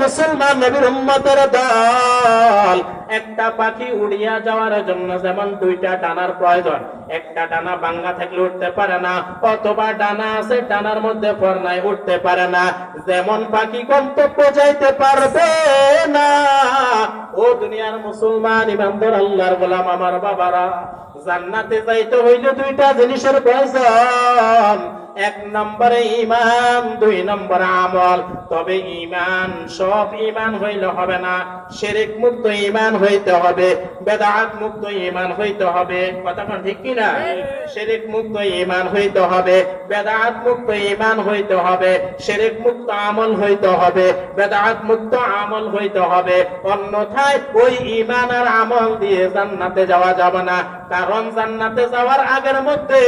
মুসলমান নবীর উম্মতের দল, একটা পাখি উড়িয়া যাওয়ার জন্য যেমন দুইটা ডানার প্রয়োজন, একটা ডানা ভাঙা থাকলে উঠতে পারে না, অথবা ডানা আছে ডানার মধ্যে ফর নাই উঠতে পারে না, যেমন পাখি গন্তব্য যাইতে পারবে না, ও দুনিয়ার মুসলমান ইমানদার আল্লাহর গোলাম আমার বাবারা, জান্নাতে যাইতে হইলে দুইটা জিনিসের প্রয়োজন, এক নম্বরে ঈমান, দুই নম্বরে আমল। তবে ঈমান, সব ঈমান হইলে হবে না, শিরক মুক্ত ঈমান হইতে হবে, বেদাত মুক্ত ঈমান হইতে হবে। কথা কোন ঠিক কি না? শিরক মুক্ত ঈমান হইতে হবে, বেদাত মুক্ত ঈমান হইতে হবে, শিরক মুক্ত আমল হইতে হবে, বেদাত মুক্ত আমল হইতে হবে। অন্যথায় ওই ঈমান আর আমল দিয়ে জান্নাতে যাওয়া যাবে না। কারণ জান্নাতে যাওয়ার আগের মধ্যে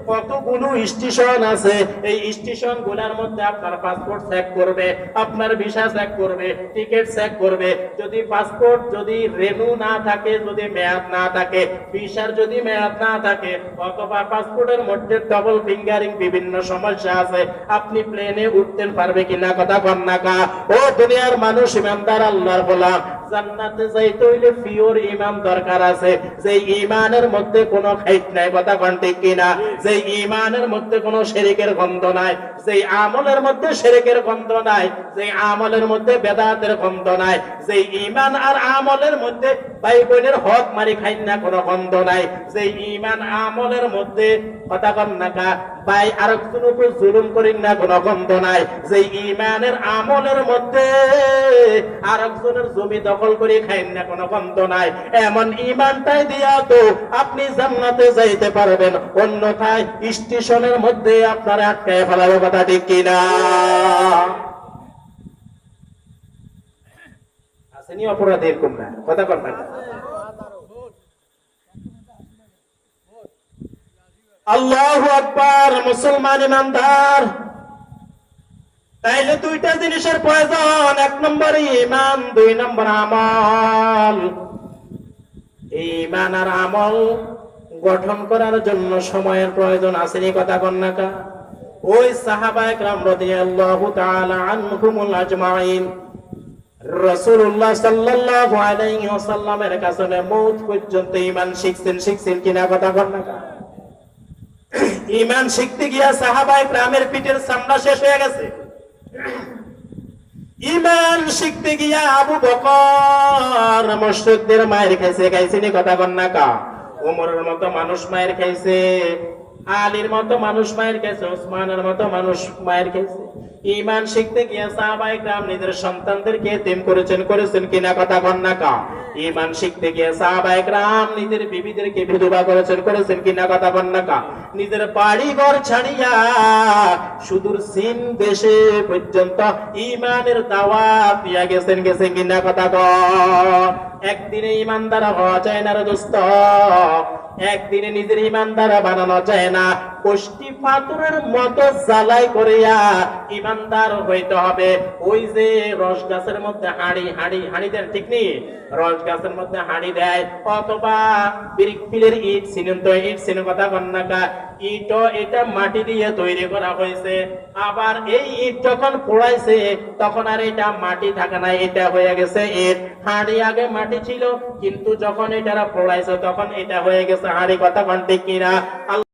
কতগুলো স্টেশন আছে, এই স্টেশন গুলার মধ্যে আপনার পাসপোর্ট চেক করবে, আপনার ভিসা চেক করবে, টিকিট চেক করবে। যদি পাসপোর্ট যদি রেনু না থাকে, যদি মেয়াদ না থাকে, ভিসার যদি মেয়াদ না থাকে, অথবা পাসপোর্টের মধ্যে ডবল ফিঙ্গারিং বিভিন্ন সমস্যা আছে, আপনি প্লেনে উঠতে পারবে কিনা? কথা কন না কা? ও দুনিয়ার মানুষ, ইমানদার আল্লাহর গোলাম, জান্নাতে যাইতে হইলে পিওর ঈমান দরকার আছে, যে ঈমানের মধ্যে কোনো খাইট নাই। কথা কোন ঠিক কিনা? যে ঈমানের মধ্যে কোনো শিরকের গন্ধ নাই, যে আমলের মধ্যে শিরকের গন্ধ নাই, যে আমলের মধ্যে বেদাতের গন্ধ নাই, যে ঈমান আর আমলের মধ্যে ভাই বোনের হক মারি খাই না কোনো গন্ধ নাই, যে ঈমান আমলের মধ্যে কথা কোন না কা ভাই আরেকজনের উপর জুলুম করেন না কোনো গন্ধ নাই, যে ঈমানের আমলের মধ্যে আরেকজনের জমি দখল করে খাইন না কোনো গন্ধ নাই। এমন ঈমানটাই দিয়া তো আপনি জান্নাতে যাইতে পারবেন, অন্যথায় স্টেশনের মধ্যে আপনারা আটকায় ফেলার কথা ঠিক কিনা? আসেনি অপরাধ এরকম না? কথা কর না। আল্লাহু আকবার। মুসলমান ইমানদার, তাইলে দুইটা জিনিসের প্রয়োজন, এক নম্বর ঈমান, দুই নম্বর আমল। ঈমান আর আমল গঠন করার জন্য সময়ের প্রয়োজন আসেনি? কথা কন না কা? ওই সাহাবায়ে কেরাম রাদিয়াল্লাহু তাআলা আনহুমুল আজমাইন রাসূলুল্লাহ সাল্লাল্লাহু আলাইহি ওয়াসাল্লামের কাছে মওত পর্যন্ত ঈমান শিখছেন কিনা? কথা কন না কা? ঈমান শিখতে গিয়া সাহাবায়ে কেরামের পিঠের চামড়া শেষ হয়ে গেছে। ঈমান শিখতে গিয়া আবু বকর মুশরিকদের মায়ের খাইছেনি? কথা কন না কা? ওমরের মতো মানুষ মায়ের খাইছে, আলীর মতো মানুষ মায়ের খাইছে, ওসমানের মতো মানুষ মায়ের খাইছে। ঈমান শিখতে গিয়া সাহাবায়ে কেরাম নিজের সন্তানদেরকে এতিম করেছেন কিনা? কথা কন না কা? ঈমান শিখতে গিয়া সাহাবায়ে কেরাম নিজের বিবিদেরকে বিধবা করেছেন কিনা? কথা কন না কা? নিজের বাড়ি ঘর ছাড়িয়া সুদূর চীন দেশে পর্যন্ত ঈমানের দাওয়াত দিয়া গেছেন কিনা? কথা কন। একদিনে ঈমানদার হওয়া যায় না রে দোস্ত, একদিনে নিজের ঈমানদার বানানো যায় না। কষ্টি পাথরের মতো জ্বালাই করিয়া ঈমানদার হইতে হবে। ওই যে রস গাছের মধ্যে হাড়ি দেন, ঠিক নেই? রস গাছের মধ্যে হাড়ি দেয়, অথবা পিলের ইট চিনেন তো? ইট চিনে? কথা কন না কা? ইটও এটা মাটি দিয়ে তৈরি করা হয়েছে, আবার এই ইট যখন পোড়াইছে তখন আর এটা মাটি থাকে না, এটা হয়ে গেছে ইট। হাড়ি আগে মাটি ছিল, কিন্তু যখন এটা পোড়াইছে তখন এটা হয়ে গেছে হাড়ি। কথা কন ঠিক কিনা?